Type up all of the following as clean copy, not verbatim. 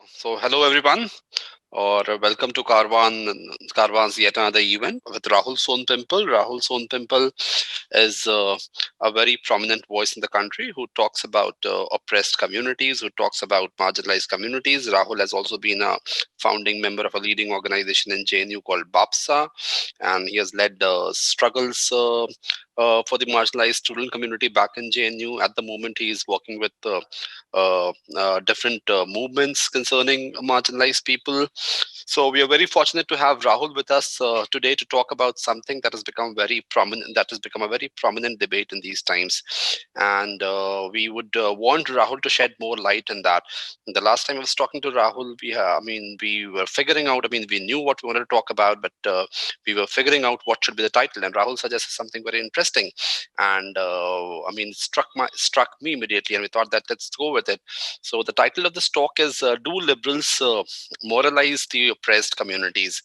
So hello everyone, or welcome to Carvan's yet another event with Rahul Sonpimple. Rahul Sonpimple is a very prominent voice in the country who talks about oppressed communities, who talks about marginalized communities. Rahul has also been a founding member of a leading organization in JNU called BAPSA, and he has led struggles for the marginalized student community back in JNU. At the moment, he is working with different movements concerning marginalized people. So we are very fortunate to have Rahul with us today to talk about something that has become very prominent, that has become a very prominent debate in these times. And we would want Rahul to shed more light on that. The last time I was talking to Rahul, we were figuring out, we knew what we wanted to talk about, but we were figuring out what should be the title. And Rahul suggested something very interesting. And struck me immediately. And we thought that let's go with it. So the title of this talk is Do Liberals Moralize the Oppressed Communities?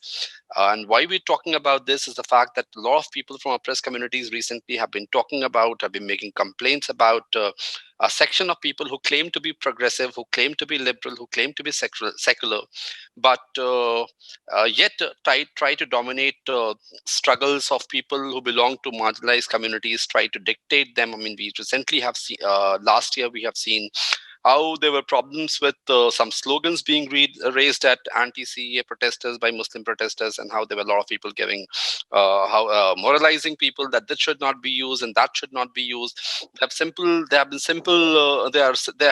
And why we're talking about this is the fact that a lot of people from oppressed communities recently have been making complaints about a section of people who claim to be progressive, who claim to be liberal, who claim to be secular, but yet try to dominate struggles of people who belong to marginalized communities, try to dictate them. We recently have seen, last year we have seen how there were problems with some slogans being raised at anti-CEA protesters by Muslim protesters, and how there were a lot of people giving, moralizing people that this should not be used and that should not be used. There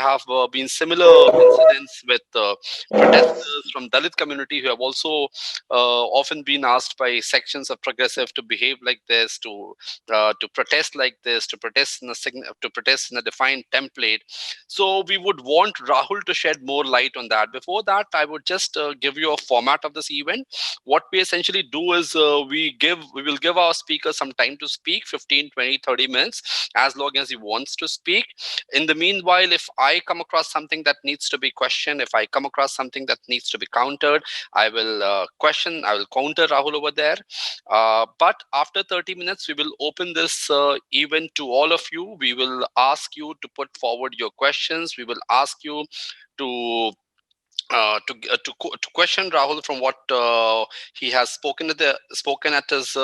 have been similar incidents with protesters from Dalit community who have also often been asked by sections of progressive to behave like this, to protest like this, to protest in a defined template. So we would want Rahul to shed more light on that. Before that, I would just give you a format of this event. What we essentially do is we will give our speaker some time to speak, 15, 20, 30 minutes, as long as he wants to speak. In the meanwhile, if I come across something that needs to be questioned, if I come across something that needs to be countered, I will counter Rahul over there. But after 30 minutes, we will open this event to all of you. We will ask you to put forward your questions. We will ask you to to question Rahul from what he has spoken at his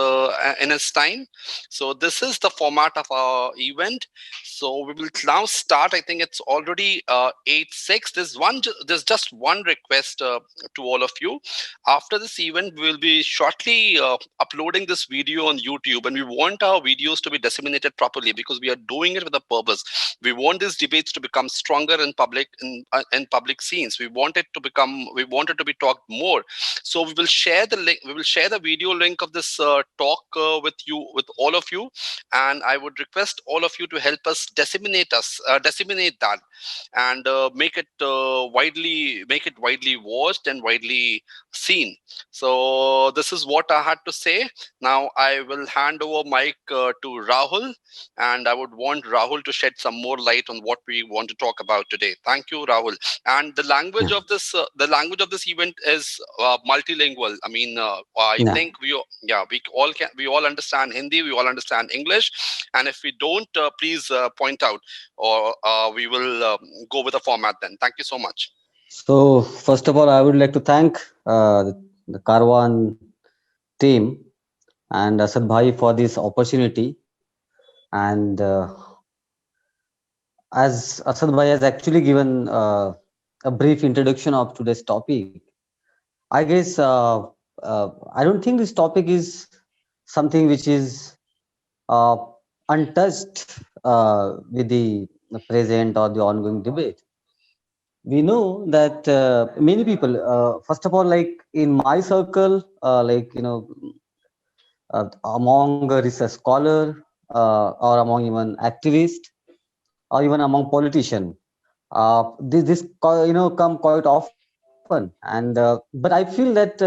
in his time. So this is the format of our event. So we will now start. I think it's already 8:06. There's just one request to all of you. After this event, we will be shortly uploading this video on YouTube, and we want our videos to be disseminated properly because we are doing it with a purpose. We want these debates to become stronger in public scenes. We want it to be talked more. So we will share the link. We will share the video link of this talk with all of you, and I would request all of you to help us disseminate that, and make it widely watched and widely seen. So this is what I had to say. Now I will hand over mic to Rahul, and I would want Rahul to shed some more light on what we want to talk about today. Thank you, Rahul. And Yeah, the language of this event is multilingual. I yeah. think we all understand Hindi, we all understand English, and if we don't, please point out, or we will go with the format. Then, thank you so much. So first of all, I would like to thank the Carvan team and Asad Bhai for this opportunity. And as Asad Bhai has actually given a brief introduction of today's topic, I guess I don't think this topic is something which is uh, untouched with the present or the ongoing debate. We know that many people, first of all, like in my circle, among a research scholar or among even activists or even among politicians, this come quite often. And but I feel that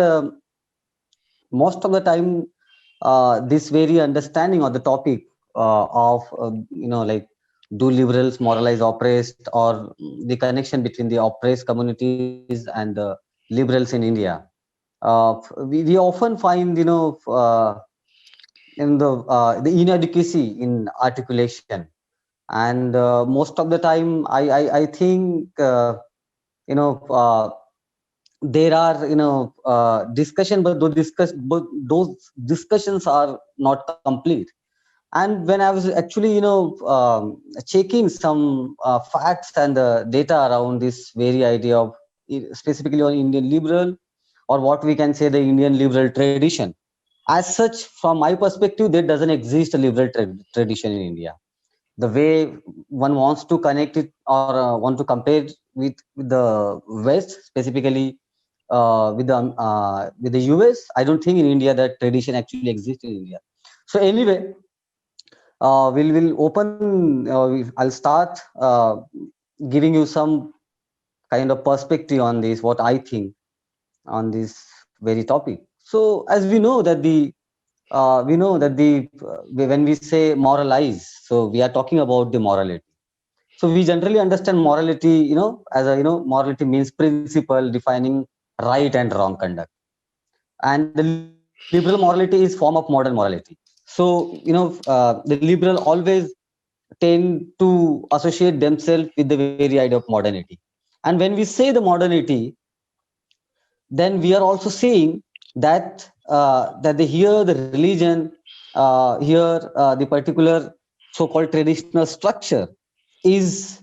most of the time this very understanding of the topic of like, do liberals moralize oppressed, or the connection between the oppressed communities and the liberals in India, we often find, in the inadequacy in articulation. And most of the time I think, you know uh, there are discussion, but those discussions are not complete. And when I was actually checking some facts and data around this very idea of specifically on Indian liberal, or what we can say the Indian liberal tradition, as such, from my perspective, there doesn't exist a liberal tradition in India. The way one wants to connect it, or want to compare it with the West, specifically with the US, I don't think in India that tradition actually exists in India. So anyway, we'll open. I'll start giving you some kind of perspective on this, what I think on this very topic. So as we know that when we say moralize, so we are talking about the morality. So we generally understand morality, as a morality means principle defining right and wrong conduct, and the liberal morality is form of modern morality. So the liberal always tend to associate themselves with the very idea of modernity. And when we say the modernity, then we are also seeing that here the religion, here the particular so-called traditional structure is,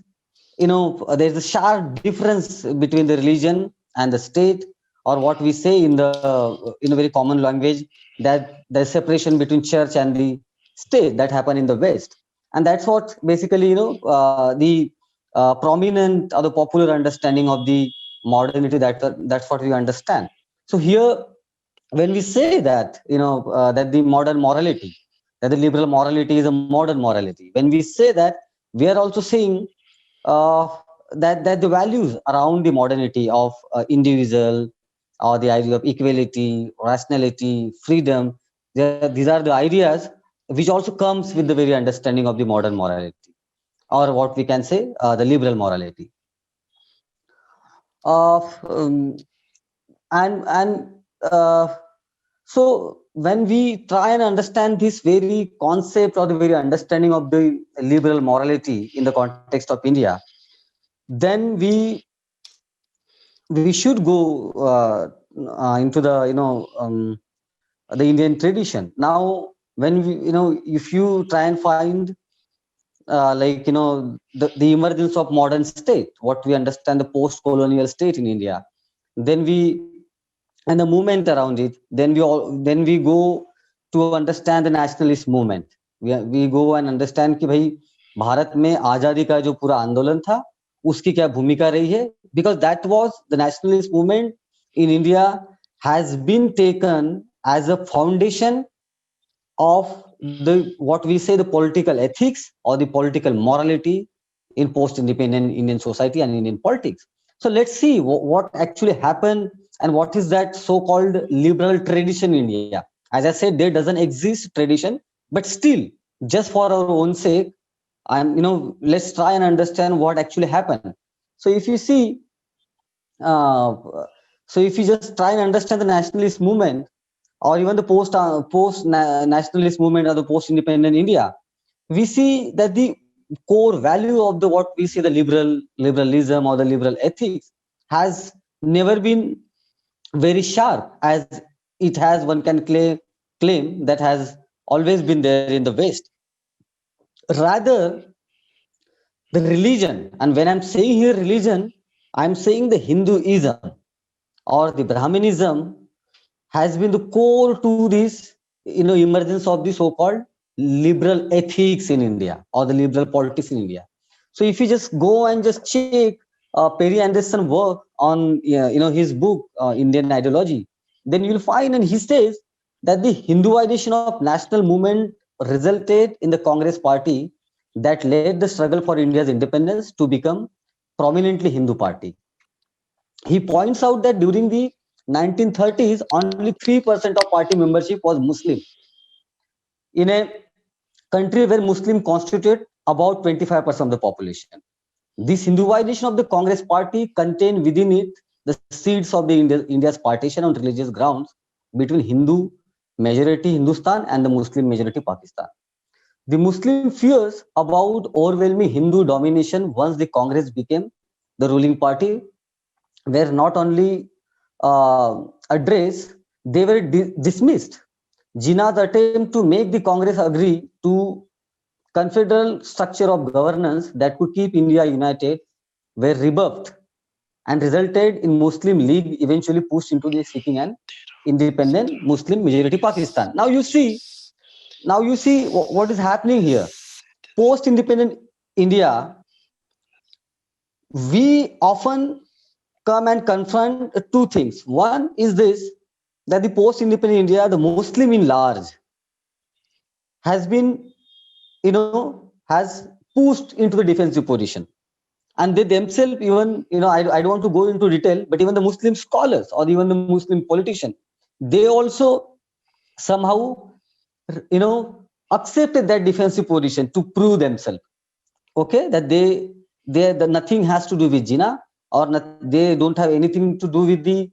there's a sharp difference between the religion and the state, or what we say in a very common language, that there's separation between church and the state that happen in the West. And that's what basically the prominent or the popular understanding of the modernity, that's what we understand. So here, when we say that that the modern morality, that the liberal morality is a modern morality, when we say that, we are also saying uh, that the values around the modernity of individual, or the idea of equality, rationality, freedom, these are the ideas which also comes with the very understanding of the modern morality, or what we can say the liberal morality. Uh, um, and so when we try and understand this very concept, or the very understanding of the liberal morality in the context of India, then we should go into the Indian tradition. Now, when we, if you try and find the emergence of modern state, what we understand the post-colonial state in India, then we, and the movement around it, then we go to understand the nationalist movement. We go and understand कि भाई भारत में आजादी का जो पूरा आंदोलन था, उसकी क्या भूमिका रही है, because that was the nationalist movement in India has been taken as a foundation of the, what we say, the political ethics or the political morality in post-independent Indian society and Indian politics. So let's see what actually happened, and what is that so-called liberal tradition in India. As I said, there doesn't exist tradition, but still, just for our own sake, and let's try and understand what actually happened. So if you see, uh, so if you just try and understand the nationalist movement, or even the post nationalist movement or the post independent India, we see that the core value of the, what we say, the liberalism or the liberal ethics has never been very sharp as it has, one can claim that has always been there in the West. Rather, the religion, and when I'm saying here religion, I'm saying the Hinduism or the Brahmanism has been the core to this emergence of the so-called liberal ethics in India, or the liberal politics in India. So if you just go and just check Perry Anderson work on his book Indian Ideology, then you'll find, and he says that the Hinduization of national movement resulted in the Congress party that led the struggle for India's independence to become prominently Hindu party. He points out that during the 1930s, only 3% of party membership was Muslim in a country where Muslim constituted about 25% of the population. This Hinduization of the Congress party contained within it the seeds of the India's partition on religious grounds between Hindu majority Hindustan and the Muslim majority Pakistan. The Muslim fears about overwhelming Hindu domination once the Congress became the ruling party were not only address, they were dismissed. Jinnah's attempt to make the Congress agree to confederal structure of governance that could keep India united were rebuffed and resulted in Muslim League eventually pushed into the seeking an independent Muslim majority Pakistan. Now you see what is happening here. Post independent India, we often come and confront two things. One is this, that the post independent India, the Muslim in large, has been, has pushed into the defensive position. And they themselves, even, I don't want to go into detail, but even the Muslim scholars or even the Muslim politicians, they also somehow, accepted that defensive position to prove themselves. Okay, that that nothing has to do with Jinnah, or they don't have anything to do with the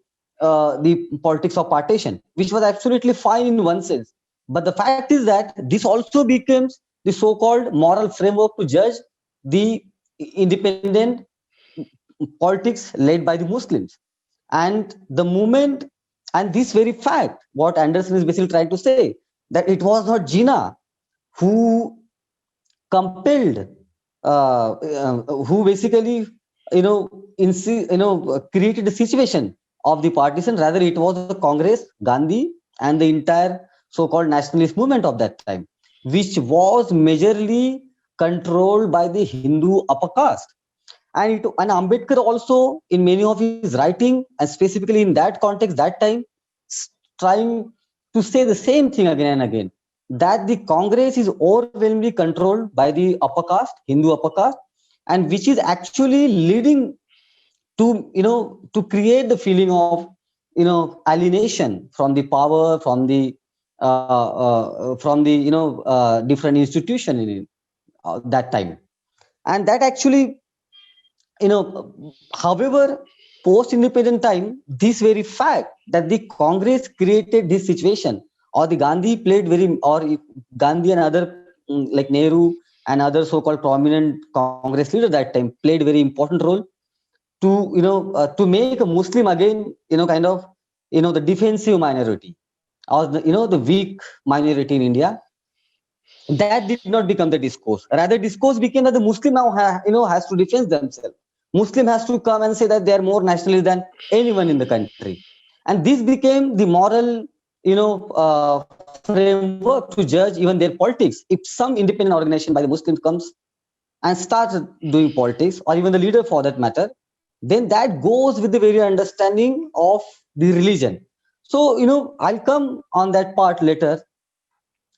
politics of partition, which was absolutely fine in one sense. But the fact is that this also becomes the so-called moral framework to judge the independent politics led by the Muslims. And the moment, and this very fact, what Anderson is basically trying to say, that it was not Jinnah who compelled, who basically, created the situation of the partition. Rather, it was the Congress, Gandhi, and the entire so-called nationalist movement of that time, which was majorly controlled by the Hindu upper caste. And Ambedkar also, in many of his writing, and specifically in that context, that time, trying to say the same thing again and again, that the Congress is overwhelmingly controlled by the upper caste, Hindu upper caste, and which is actually leading to, to create the feeling of, alienation from the power, from the, different institution in that time. And that actually, however, post independent time, this very fact that the Congress created this situation, or the Gandhi played very, or Gandhi and other, like Nehru and other so-called prominent Congress leaders that time, played very important role to, to make a Muslim again, kind of, the defensive minority, or the, the weak minority in India. That did not become the discourse. Rather, discourse became that the Muslim now has to defend themselves. Muslim has to come and say that they are more nationalist than anyone in the country. And this became the moral, framework to judge even their politics. If some independent organization by the Muslims comes and starts doing politics, or even the leader for that matter, then that goes with the very understanding of the religion. So, I'll come on that part later,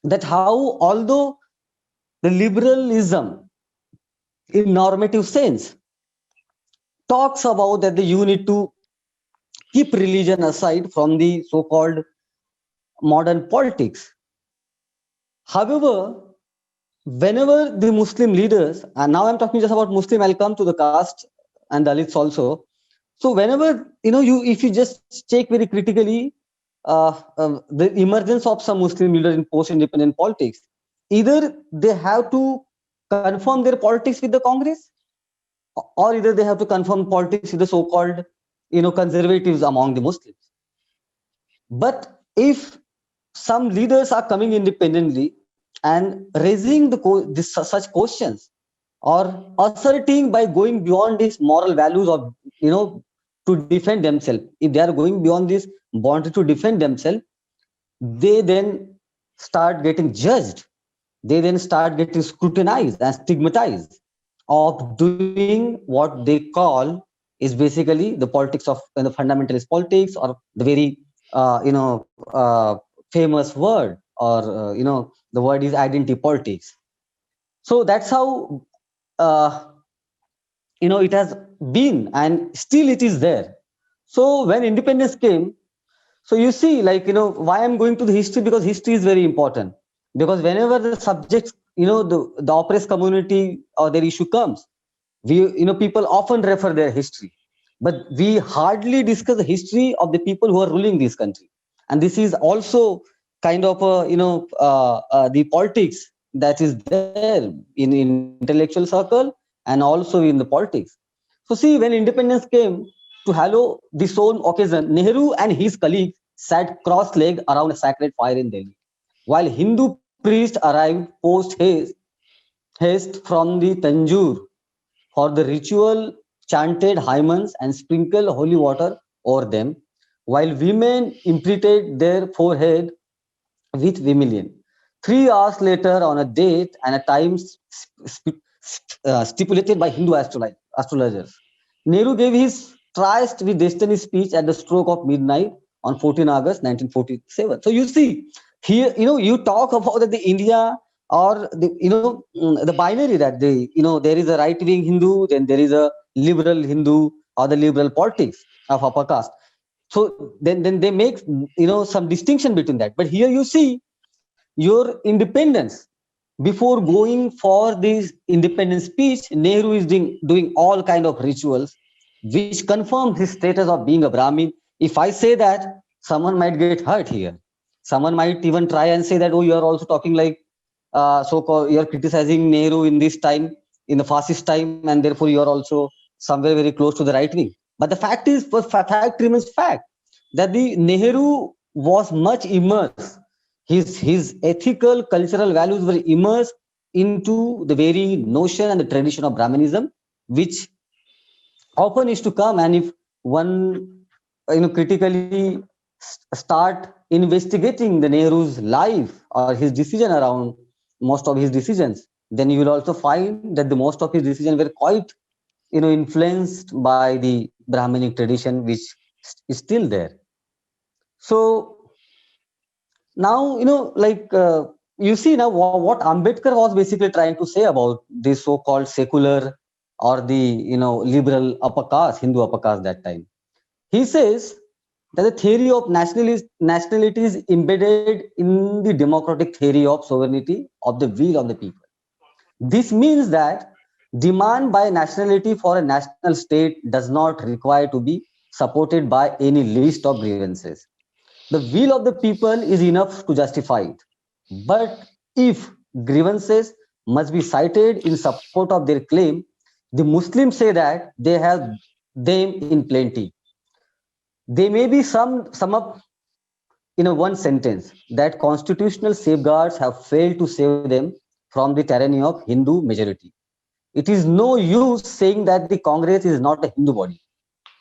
that how, although the liberalism in normative sense talks about that you need to keep religion aside from the so-called modern politics. However, whenever the Muslim leaders, and now I'm talking just about Muslim, I'll come to the caste and Dalits also. So whenever, if you just check very critically, the emergence of some Muslim leaders in post-independent politics, either they have to confirm their politics with the Congress, or either they have to confirm politics with the so-called, conservatives among the Muslims. But if some leaders are coming independently and raising such questions, or asserting by going beyond these moral values of, to defend themselves, if they are going beyond this boundary to defend themselves, they then start getting judged. They then start getting scrutinized and stigmatized of doing what they call is basically the politics of the fundamentalist politics, or the very famous word, or the word is identity politics. So that's how it has been, and still it is there. So when independence came, so you see, like, why I'm going to the history, because history is very important. Because whenever the subjects, the oppressed community or their issue comes, people often refer their history, but we hardly discuss the history of the people who are ruling this country. And this is also kind of a, the politics that is there in intellectual circle, and also in the politics. So see, when independence came, to hallow the solemn occasion, Nehru and his colleagues sat cross-legged around a sacred fire in Delhi, while Hindu priests arrived post haste from the Tanjore for the ritual, chanted hymns and sprinkled holy water over them, while women imprinted their forehead with vermilion. 3 hours later, on a date and a time stipulated by Hindu astrologers, Nehru gave his tryst with destiny speech at the stroke of midnight on 14 August 1947. So you see, here, you talk about that the India or the binary that there is a right wing Hindu, then there is a liberal Hindu or the liberal politics of upper caste. So then they make some distinction between that. But here you see your independence before going for this independence speech. Nehru is doing all kind of rituals which confirms his status of being a Brahmin. If I say that, someone might get hurt here. Someone might even try and say that, oh, you are also talking like so-called, you are criticizing Nehru in this time, in the fascist time, and therefore you are also somewhere very close to the right wing. But the fact is, fact remains fact, that the Nehru was much immersed. His ethical, cultural values were immersed into the very notion and the tradition of Brahmanism, which often is to come. And if one critically start investigating the Nehru's life or his decision around most of his decisions, then you will also find that the most of his decisions were quite influenced by the Brahminic tradition, which is still there. So now you see now what Ambedkar was basically trying to say about this so-called secular or the liberal upper caste, Hindu upper caste that time. He says that the theory of nationality is embedded in the democratic theory of sovereignty of the will of the people. This means that demand by nationality for a national state does not require to be supported by any list of grievances. The will of the people is enough to justify it. But if grievances must be cited in support of their claim, the Muslims say that they have them in plenty. They may be sum up in a one sentence that constitutional safeguards have failed to save them from the tyranny of Hindu majority. It is no use saying that the Congress is not a Hindu body.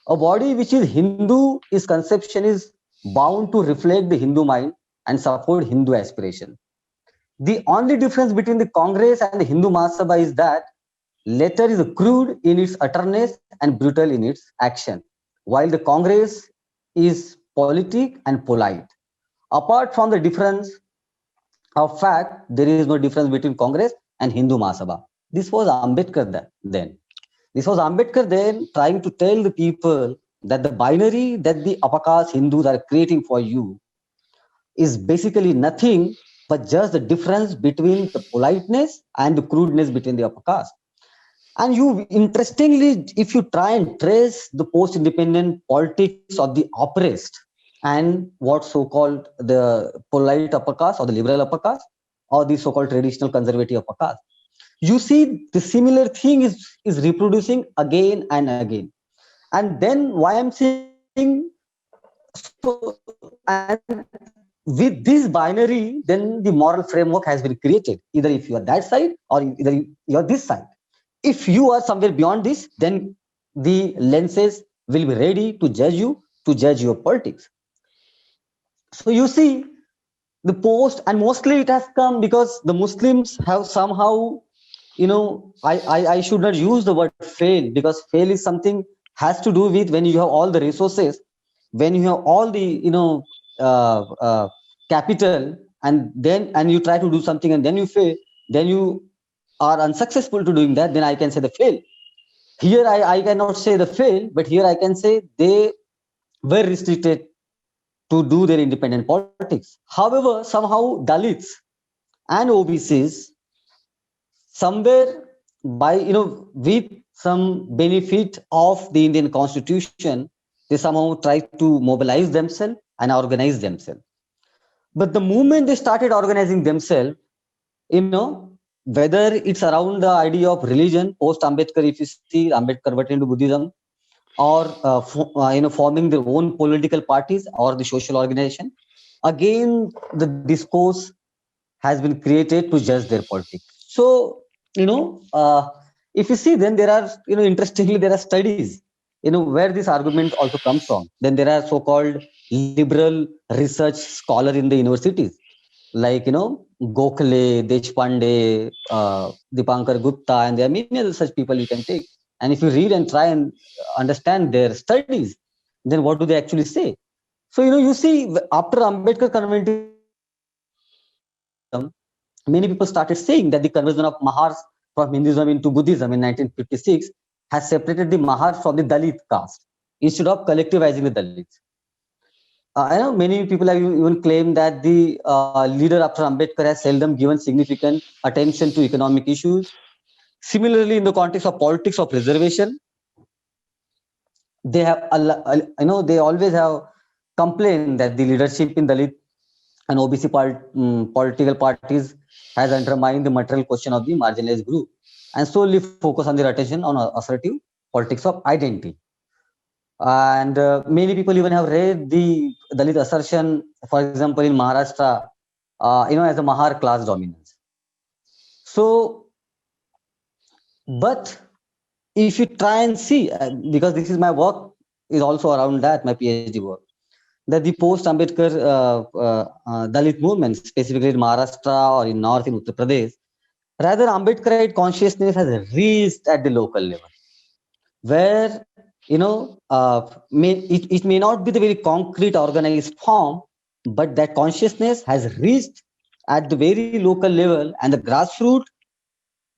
A body which is Hindu, its conception is bound to reflect the Hindu mind and support Hindu aspiration. The only difference between the Congress and the Hindu Mahasabha is that latter is crude in its utterness and brutal in its action, while the Congress is politic and polite. Apart from the difference of fact, there is no difference between Congress and Hindu Mahasabha. This was Ambedkar then. This was Ambedkar then trying to tell the people that the binary that the upper caste Hindus are creating for you is basically nothing but just the difference between the politeness and the crudeness between the upper caste. And you, interestingly, if you try and trace the post-independent politics of the oppressed and what so-called the polite upper caste or the liberal upper caste or the so-called traditional conservative upper caste, you see the similar thing is reproducing again and again. And then why I'm saying, so, and with this binary, then the moral framework has been created. Either if you are that side or either you are this side. If you are somewhere beyond this, then the lenses will be ready to judge you, to judge your politics. So you see the post, and mostly it has come because the Muslims have somehow, I should not use the word fail, because fail is something has to do with when you have all the resources, when you have all the capital, and you try to do something and then you fail, then you are unsuccessful to doing that, then I can say the fail. Here I cannot say the fail, but here I can say they were restricted to do their independent politics. However, somehow Dalits and OBCs, somewhere by with some benefit of the Indian Constitution, they somehow try to mobilize themselves and organize themselves. But the moment they started organizing themselves, whether it's around the idea of religion, post Ambedkar, if you see Ambedkar converted into Buddhism, or forming their own political parties or the social organization. Again, the discourse has been created to judge their politics. So, if you see, then there are, interestingly, there are studies, where this argument also comes from. Then there are so-called liberal research scholars in the universities, like, Gokhale, Deshpande, Dipankar Gupta, and there are many other such people you can take. And if you read and try and understand their studies, then what do they actually say? So, you see, after Ambedkar converted many people started saying that the conversion of Mahars from Hinduism into Buddhism in 1956 has separated the Mahars from the Dalit caste instead of collectivizing the Dalits. I know many people have even claimed that the leader after Ambedkar has seldom given significant attention to economic issues. Similarly, in the context of politics of reservation, they have, they always have complained that the leadership in Dalit and OBC political parties has undermined the material question of the marginalized group and solely focus on their attention on assertive politics of identity. And many people even have read the Dalit assertion, for example, in Maharashtra, as a Mahar class dominance. So, but if you try and see, because this is my work, is also around that, my PhD work, that the post-Ambedkar Dalit movement, specifically in Maharashtra or in North in Uttar Pradesh, rather Ambedkarite consciousness has reached at the local level, where it may not be the very concrete organized form, but that consciousness has reached at the very local level, and the grassroots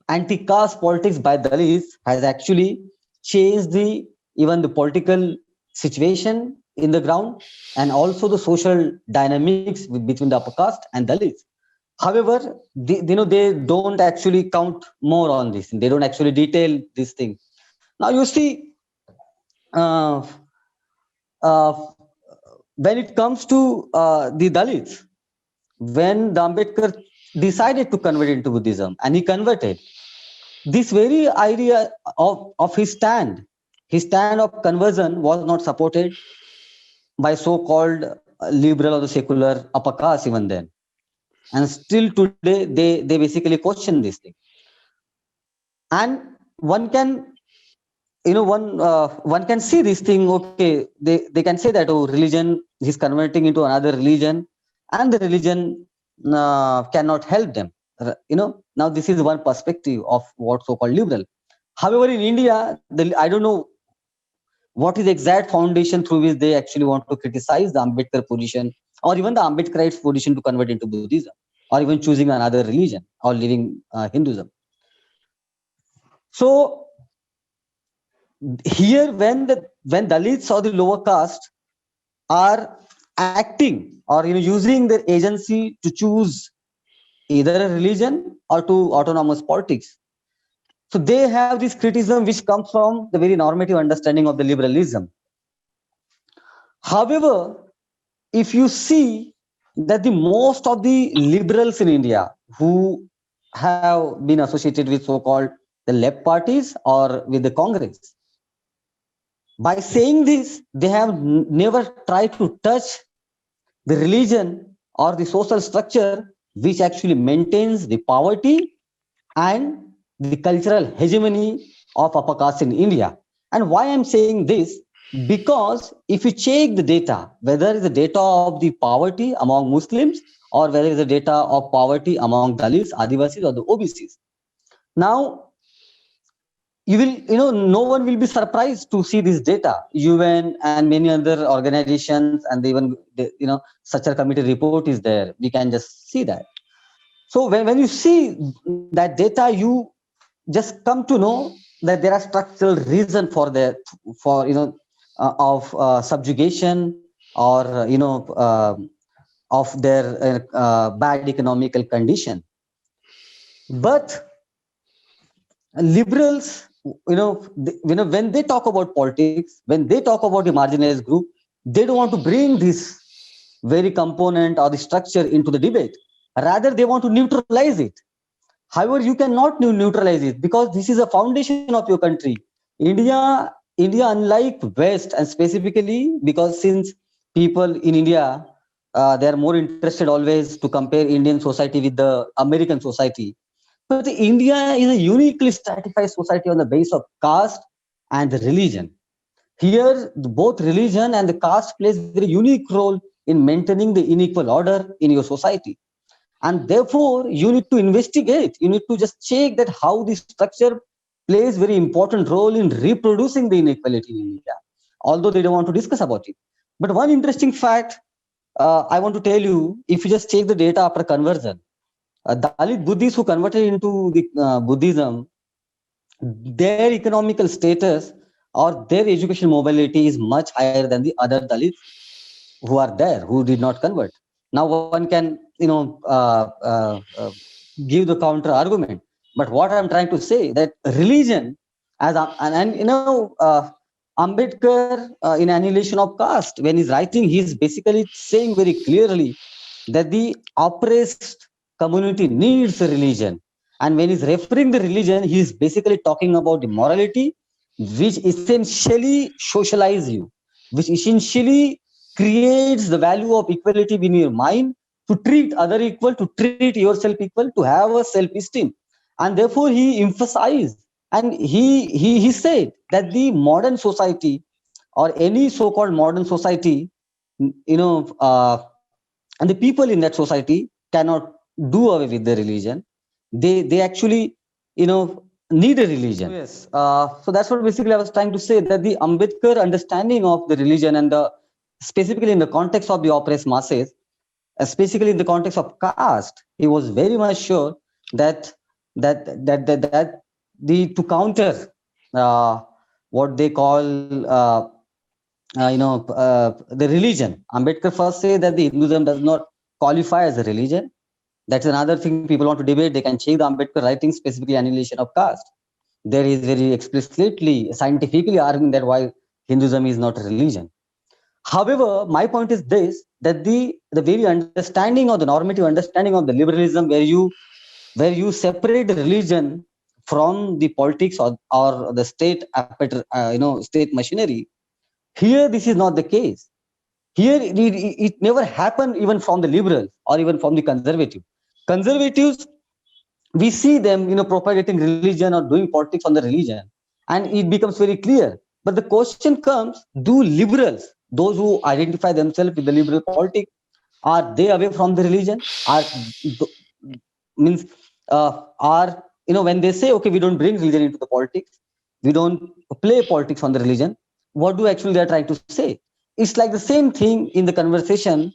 anti-caste politics by Dalits has actually changed even the political situation in the ground and also the social dynamics between the upper caste and Dalits. However, they don't actually count more on this. They don't actually detail this thing. Now you see, uh, uh, when it comes to the Dalits, when the Ambedkar decided to convert into Buddhism, and he converted, this very idea of his stand of conversion was not supported by so-called liberal or the secular upper caste even then. And still today, they basically question this thing. And one can, one can see this thing, okay, they can say that, oh, religion, he's converting into another religion, and the religion cannot help them. Now this is one perspective of what so-called liberal. However, in India, I don't know what is the exact foundation through which they actually want to criticize the Ambedkar position or even the Ambedkarite position to convert into Buddhism or even choosing another religion or leaving Hinduism. So here, when Dalits or the lower caste are acting or using their agency to choose either a religion or to autonomous politics, so they have this criticism which comes from the very normative understanding of the liberalism. However, if you see that the most of the liberals in India who have been associated with so-called the left parties or with the Congress, by saying this, they have never tried to touch the religion or the social structure which actually maintains the poverty and the cultural hegemony of upper caste in India. And why I'm saying this? Because if you check the data, whether it's the data of the poverty among Muslims or whether it's the data of poverty among Dalits, Adivasis, or the OBCs, now you will, no one will be surprised to see this data. UN and many other organizations and even, such a committee report is there. We can just see that. So when you see that data, you just come to know that there are structural reasons for the of subjugation or of their bad economical condition. But liberals, when they talk about politics, when they talk about the marginalized group, they don't want to bring this very component or the structure into the debate. Rather, they want to neutralize it. However, you cannot neutralize it because this is a foundation of your country. India India, unlike West, and specifically because since people in India, they are more interested always to compare Indian society with the American society. But India is a uniquely stratified society on the base of caste and religion. Here, both religion and the caste plays very unique role in maintaining the unequal order in your society. And therefore, you need to investigate. You need to just check that how the structure plays very important role in reproducing the inequality in India, although they don't want to discuss about it. But one interesting fact I want to tell you, if you just check the data after conversion, Dalit Buddhists who converted into the Buddhism, their economical status or their education mobility is much higher than the other Dalits who are there who did not convert. Now one can give the counter argument, but what I'm trying to say that religion as and Ambedkar in Annihilation of Caste, when he's writing, he's basically saying very clearly that the oppressed community needs a religion. And when he's referring the religion, he's basically talking about the morality, which essentially socialize you, which essentially creates the value of equality in your mind, to treat other equal, to treat yourself equal, to have a self-esteem. And therefore he emphasized, and he said that the modern society or any so-called modern society, you know, and the people in that society cannot do away with their religion. They actually, need a religion. Yes. So that's what basically I was trying to say, that the Ambedkar understanding of the religion and the specifically in the context of the oppressed masses, specifically in the context of caste, he was very much sure that that the to counter uh, what they call the religion. Ambedkar first say that the Hinduism does not qualify as a religion. That's another thing people want to debate. They can check the Ambedkar writing, specifically Annihilation of Caste. There is very explicitly, scientifically arguing that why Hinduism is not a religion. However, my point is this: that the very understanding or the normative understanding of the liberalism, where you separate religion from the politics or the state state machinery. Here, this is not the case. Here, it never happened even from the liberals or even from the conservative. Conservatives, we see them, propagating religion or doing politics on the religion, and it becomes very clear. But the question comes: do liberals, those who identify themselves with the liberal politics, are they away from the religion? Means are when they say, okay, we don't bring religion into the politics, we don't play politics on the religion, what do actually they're trying to say? It's like the same thing in the conversation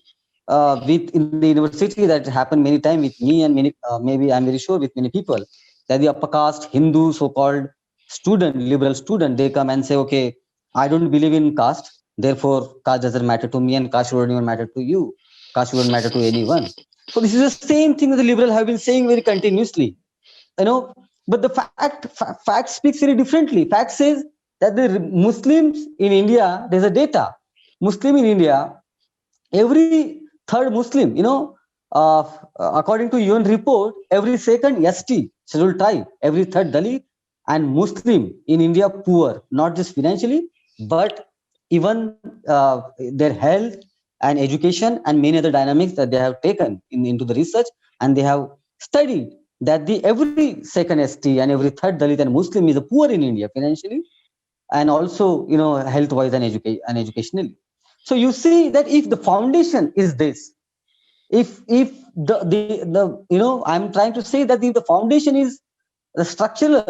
with in the university that happened many times with me and many, maybe I'm very sure with many people, that the upper caste Hindu so-called student, liberal student, they come and say, okay, I don't believe in caste, therefore caste doesn't matter to me, and caste shouldn't even matter to you, caste shouldn't matter to anyone. So this is the same thing that the liberal have been saying very continuously, you know. But the fact speaks very differently. Fact says that the Muslims in India, there's a data. Muslim in India, every third Muslim, according to UN report, every second ST, scheduled tribe, every third Dalit and Muslim in India poor, not just financially, but even their health and education and many other dynamics that they have taken into the research, and they have studied that the every second ST and every third Dalit and Muslim is a poor in India financially, and also health wise and educationally. So you see that if the foundation is this, if the I'm trying to say that if the foundation is the structural,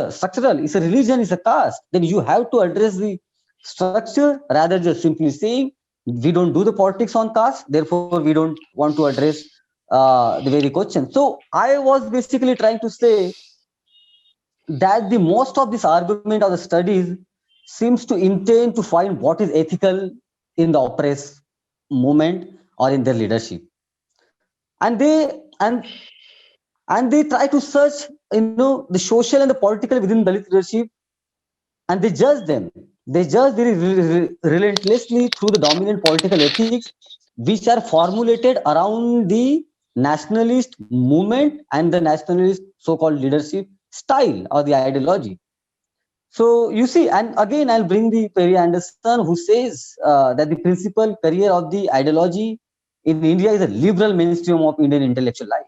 is a religion, is a caste, then you have to address the structure rather just simply saying we don't do the politics on caste, therefore we don't want to address the very question. So I was basically trying to say that the most of this argument or the studies seems to intend to find what is ethical in the oppressed movement or in their leadership, and they try to search the social and the political within Dalit leadership, and they judge them. They judge very relentlessly through the dominant political ethics, which are formulated around the nationalist movement and the nationalist so-called leadership style or the ideology. So you see, and again, I'll bring the Perry Anderson, who says that the principal career of the ideology in India is a liberal mainstream of Indian intellectual life.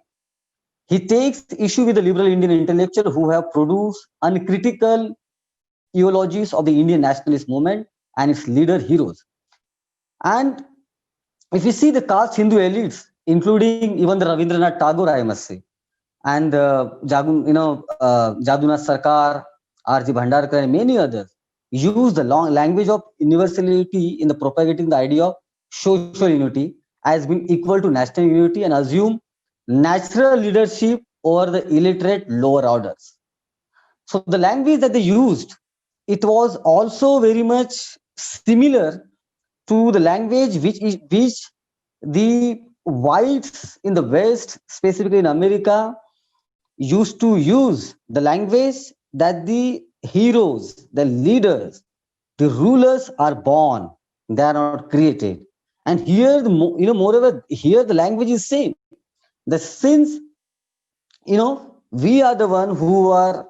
He takes issue with the liberal Indian intellectual who have produced uncritical eulogies of the Indian nationalist movement and its leader heroes. And if you see the caste Hindu elites, including even the Ravindranath Tagore, I must say, and Jadunath Sarkar, R.G. Bhandarkar, and many others use the long language of universality in the propagating the idea of social unity as being equal to national unity and assume natural leadership over the illiterate lower orders. So the language that they used, it was also very much similar to the language which the whites in the West, specifically in America, used to use the language that the heroes, the leaders, the rulers are born, they are not created. And here, moreover, here the language is same. The since we are the one who are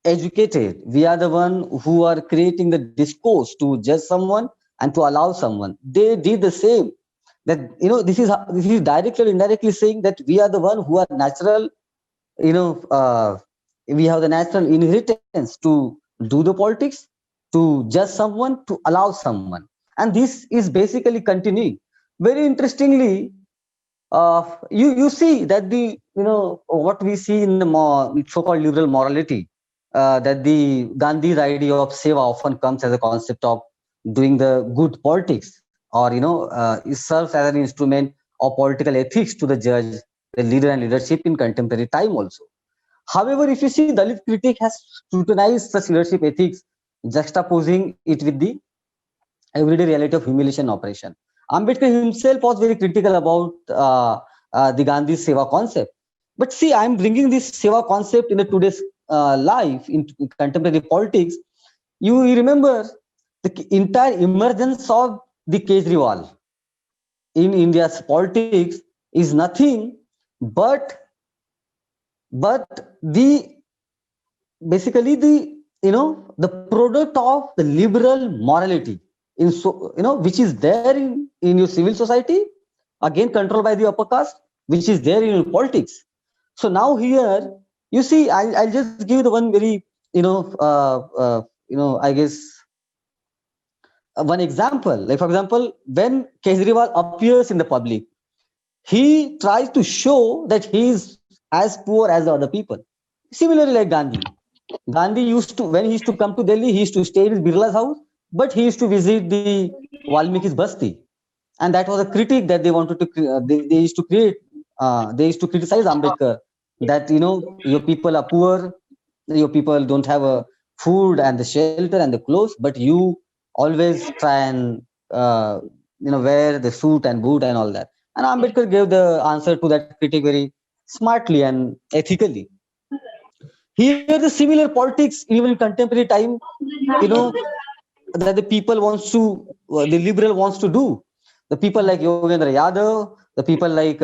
educated, we are the one who are creating the discourse to judge someone and to allow someone. They did the same. That this is directly or indirectly saying that we are the one who are natural you know uh, we have the natural inheritance to do the politics, to judge someone, to allow someone, and this is basically continuing. Very interestingly, you see that the what we see in the so-called liberal morality, that the Gandhi's idea of seva often comes as a concept of doing the good politics, or it serves as an instrument of political ethics to the judge, the leader, and leadership in contemporary time also. However, if you see, Dalit critic has scrutinized such leadership ethics, juxtaposing it with the everyday reality of humiliation operation. Ambedkar himself was very critical about the Gandhi Seva concept. But see, I'm bringing this Seva concept in the today's life, in contemporary politics. You remember the entire emergence of the Kejriwal in India's politics is nothing but the basically the product of the liberal morality in which is there in your civil society, again controlled by the upper caste, which is there in your politics. So now here you see, I'll just give the one very I guess one example. Like for example, when Kejriwal appears in the public, he tries to show that he is as poor as the other people. Similarly, like Gandhi used to, when he used to come to Delhi, he used to stay in his Birla's house, but he used to visit the Valmiki's Basti. And that was a critique that they wanted to, they used to create, they used to criticize Ambedkar that, your people are poor, your people don't have a food and the shelter and the clothes, but you always try and, wear the suit and boot and all that. And Ambedkar gave the answer to that critique very smartly and ethically. Here the similar politics even in contemporary time, you know that the people wants to, the liberal wants to do. The people like Yogendra Yadav, the people like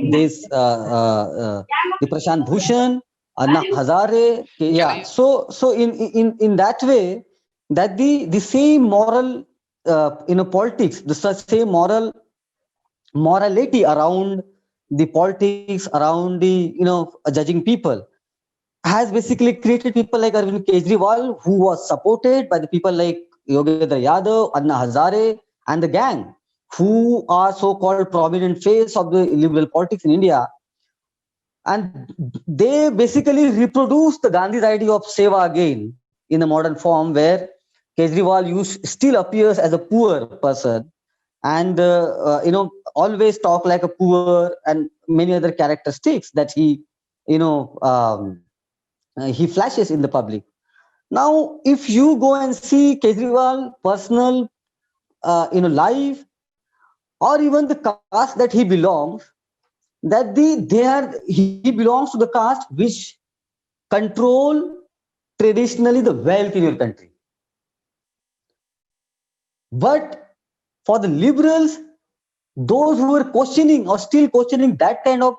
this the Prashant Bhushan, Anna Hazare. Yeah, so in that way, that the same moral politics, the same morality around the politics, around the judging people, has basically created people like Arvind Kejriwal, who was supported by the people like Yogendra Yadav, Anna Hazare, and the gang, who are so-called prominent face of the liberal politics in India. And they basically reproduce the Gandhi's idea of seva again in a modern form, where Kejriwal still appears as a poor person, and always talk like a poor, and many other characteristics that he flashes in the public. Now, if you go and see Kejriwal personal, life, or even the caste that he belongs, that he belongs to the caste which control traditionally the wealth in your country. But for the liberals, those who were questioning or still questioning that kind of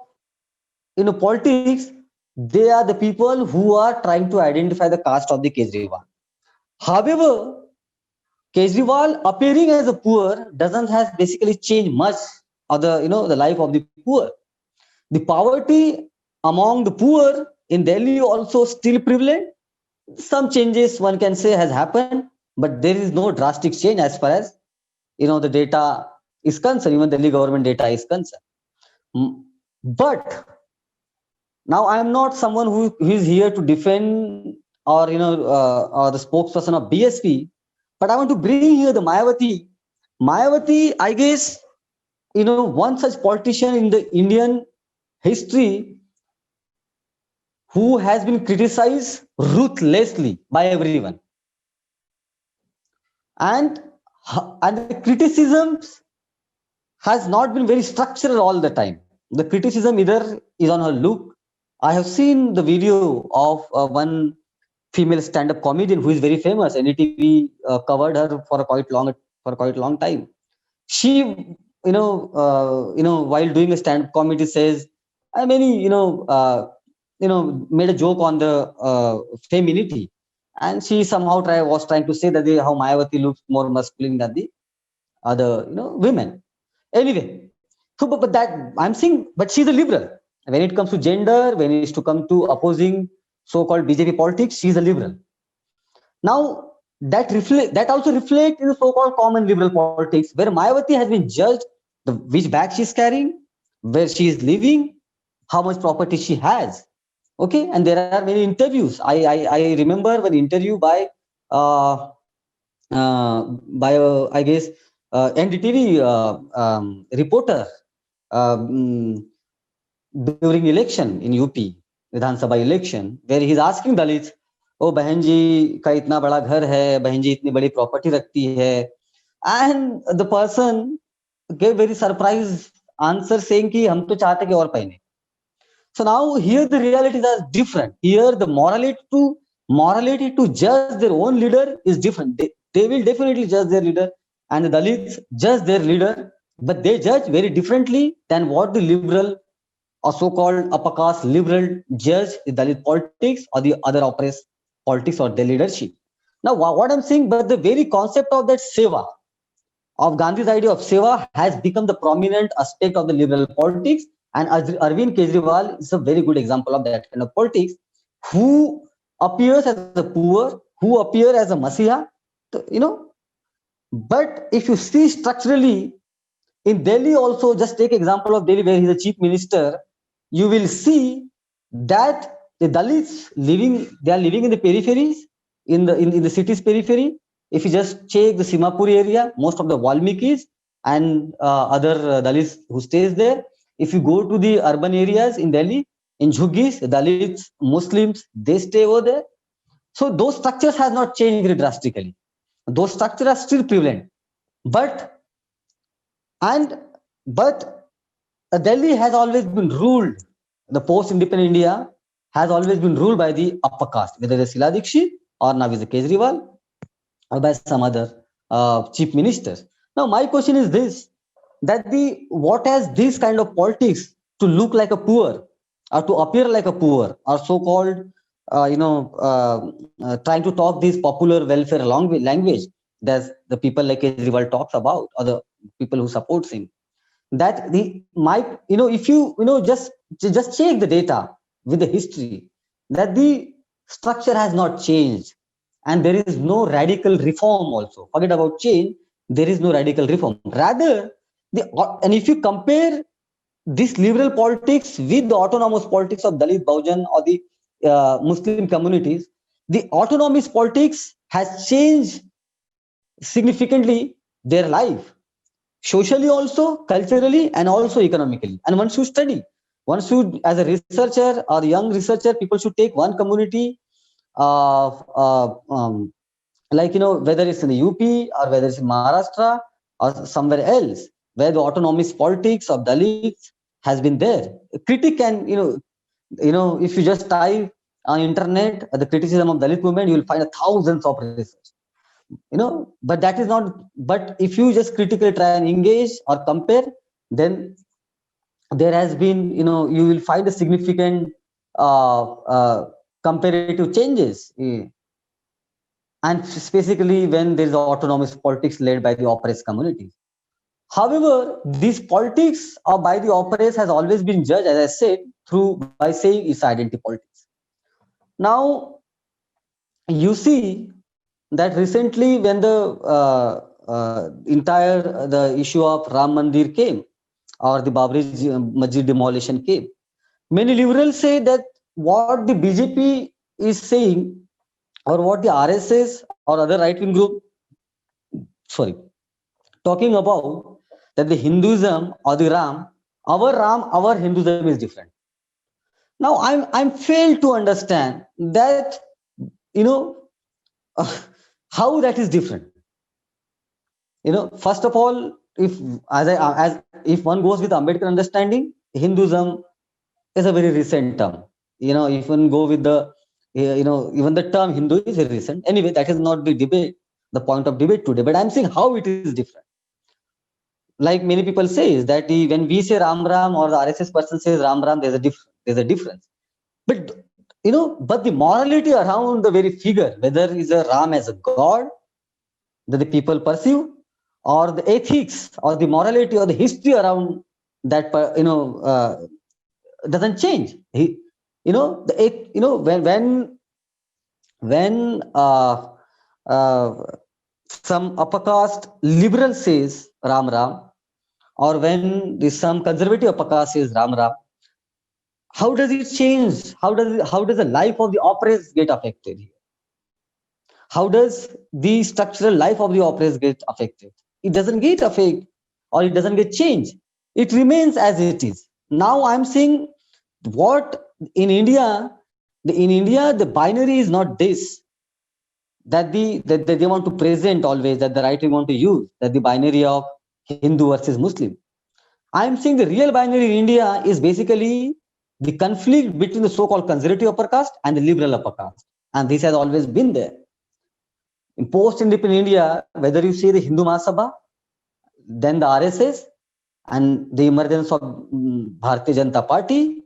politics, they are the people who are trying to identify the caste of the Kejriwal. However, Kejriwal appearing as a poor doesn't has basically changed much of the the life of the poor. The poverty among the poor in Delhi also still prevalent. Some changes one can say has happened, but there is no drastic change as far as the data is concerned. Even Delhi government data is concerned. But now I am not someone who is here to defend or the spokesperson of BSP, but I want to bring here the Mayawati. Mayawati, I guess, one such politician in the Indian history who has been criticized ruthlessly by everyone, and and the criticisms has not been very structural all the time. The criticism either is on her look. I have seen the video of one female stand-up comedian who is very famous. NDTV covered her for a quite long time. She, while doing a stand-up comedy, says, I mean, made a joke on the femininity, and she somehow was trying to say that how Mayawati looks more masculine than the other, women. Anyway, so but that I'm saying, but she's a liberal. When it comes to gender, when it's to come to opposing so-called BJP politics, she's a liberal. Now that also reflect in the so-called common liberal politics, where Mayawati has been judged the which bag she's carrying, where she is living, how much property she has. Okay, and there are many interviews. I remember one interview uh, I guess NDTV reporter during election in UP Vidhan Sabha election, where he's asking Dalits, ओ बहन जी का इतना बड़ा घर है, बहन जी इतनी बड़ी property रखती है, and the person gave very surprised answer saying कि हम तो चाहते कि और पहने. So now here the realities are different. Here the morality to judge their own leader is different. They will definitely judge their leader, and the Dalits judge their leader, but they judge very differently than what the liberal or so-called upper caste liberal judge the Dalit politics or the other oppressed politics or their leadership. Now, what I'm saying, but the very concept of that seva, of Gandhi's idea of seva, has become the prominent aspect of the liberal politics. And Arvind Kejriwal is a very good example of that kind of politics, who appears as a poor, who appear as a masiha, But if you see structurally, in Delhi also, just take example of Delhi where he's a chief minister, you will see that the Dalits they are living in the peripheries, in the city's periphery. If you just check the Simapur area, most of the Valmikis and other Dalits who stays there. If you go to the urban areas in Delhi, in Jhuggis, the Dalits, Muslims, they stay over there. So those structures has not changed very drastically. Those structures are still prevalent. But Delhi has always been ruled, the post-independent India has always been ruled by the upper caste, whether it's Sheila Dikshit or now is Kejriwal or by some other chief ministers. Now, my question is this, that what has this kind of politics to look like a poor or to appear like a poor or so-called, trying to talk this popular welfare language that the people like Kejriwal talks about, or the people who supports him, that if you just check the data with the history, that the structure has not changed, and there is no radical reform also. Forget about change, there is no radical reform. Rather, and if you compare this liberal politics with the autonomous politics of Dalit, Bahujan, or the Muslim communities, the autonomous politics has changed significantly their life, socially also, culturally, and also economically. And one should study. One should, as a researcher or young researcher, people should take one community, whether it's in the UP or whether it's in Maharashtra or somewhere else, where the autonomous politics of Dalits has been there. A critic can, if you just type on internet the criticism of Dalit movement, you will find thousands of research. But that is not. But if you just critically try and engage or compare, then there has been, you will find a significant comparative changes, and specifically when there is autonomous politics led by the oppressed communities. However, this politics by the oppressed has always been judged, as I said, through by saying it's identity politics. Now, you see that recently when the entire the issue of Ram Mandir came, or the Babri Masjid demolition came, many liberals say that what the BJP is saying, or what the RSS or other right wing group, sorry, talking about, that the Hinduism or the Ram, our Hinduism is different. Now I'm failed to understand that, you know, how that is different. First of all, as if one goes with Ambedkar understanding, Hinduism is a very recent term. If one go with the, even the term Hindu is very recent. Anyway, that is not the debate, the point of debate today. But I'm saying how it is different. Like many people say, is that when we say Ram Ram, or the RSS person says Ram Ram, there's a difference. But but the morality around the very figure, whether is a Ram as a god that the people pursue, or the ethics or the morality or the history around that, doesn't change. When some upper caste liberal says Ram Ram, or when some conservative upper caste says Ram Ram, how does it change? How does the life of the oppressed get affected here? How does the structural life of the oppressed get affected? It doesn't get affected, or it doesn't get changed. It remains as it is. Now I'm saying, what in India, the binary is not this, that they want to present always, that the right we want to use, that the binary of Hindu versus Muslim. I'm saying the real binary in India is basically the conflict between the so-called conservative upper caste and the liberal upper caste. And this has always been there. In post-independent India, whether you see the Hindu Mahasabha, then the RSS, and the emergence of Bharatiya Janata Party,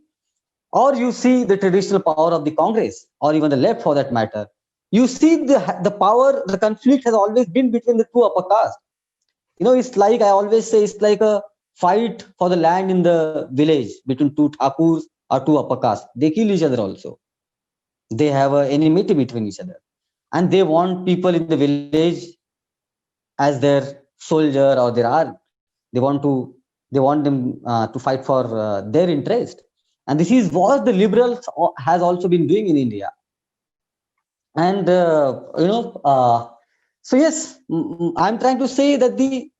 or you see the traditional power of the Congress, or even the left for that matter, you see the power, the conflict has always been between the two upper castes. It's like, I always say, it's like a fight for the land in the village between two Thakurs or two upper castes. They kill each other also. They have an enmity between each other. And they want people in the village as their soldier or their army. They want them to fight for their interest. And this is what the liberals has also been doing in India. And so yes, I'm trying to say that the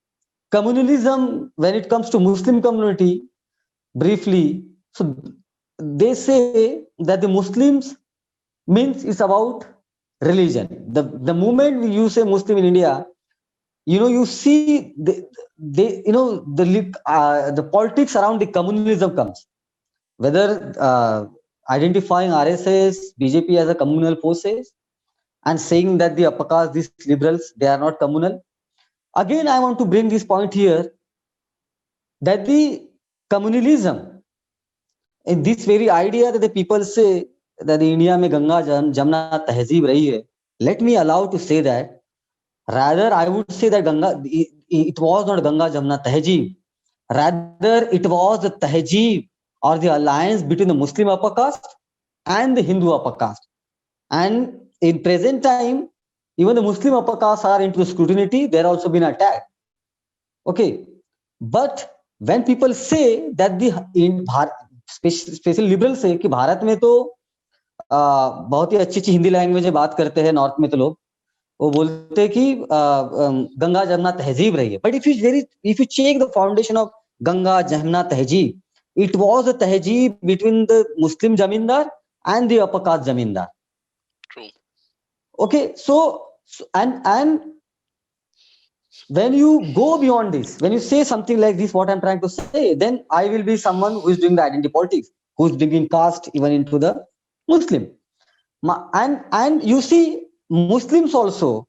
communalism, when it comes to Muslim community, briefly, so they say that the Muslims means it's about religion. The moment you say Muslim in India, you see the politics around the communalism comes, whether identifying RSS, BJP as a communal forces, and saying that the upper caste, these liberals, they are not communal. Again, I want to bring this point here, that the communalism, in this very idea that the people say that the India mein Ganga Jamna Tehzeeb rahi hai, let me allow to say that, rather I would say that it was not Ganga Jamna Tehzeeb, rather it was the Tehzeeb, or the alliance between the Muslim upper caste and the Hindu upper caste. And in present time, even the Muslim upper caste are into scrutiny. They're also been attacked. Okay, but when people say that specially liberal से कि भारत में तो बहुत ही अच्छी Hindi language में बात करते हैं, नॉर्थ में तो लोग वो बोलते हैं कि गंगा जमुना तहजीब रही है. But if you check the foundation of Ganga Jamuna तहजीब, it was a tehzeeb between the Muslim zamindar and the upper caste zamindar. True. Okay, so and when you go beyond this, when you say something like this, what I'm trying to say, then I will be someone who is doing the identity politics, who is bringing caste even into the Muslim. And you see Muslims also,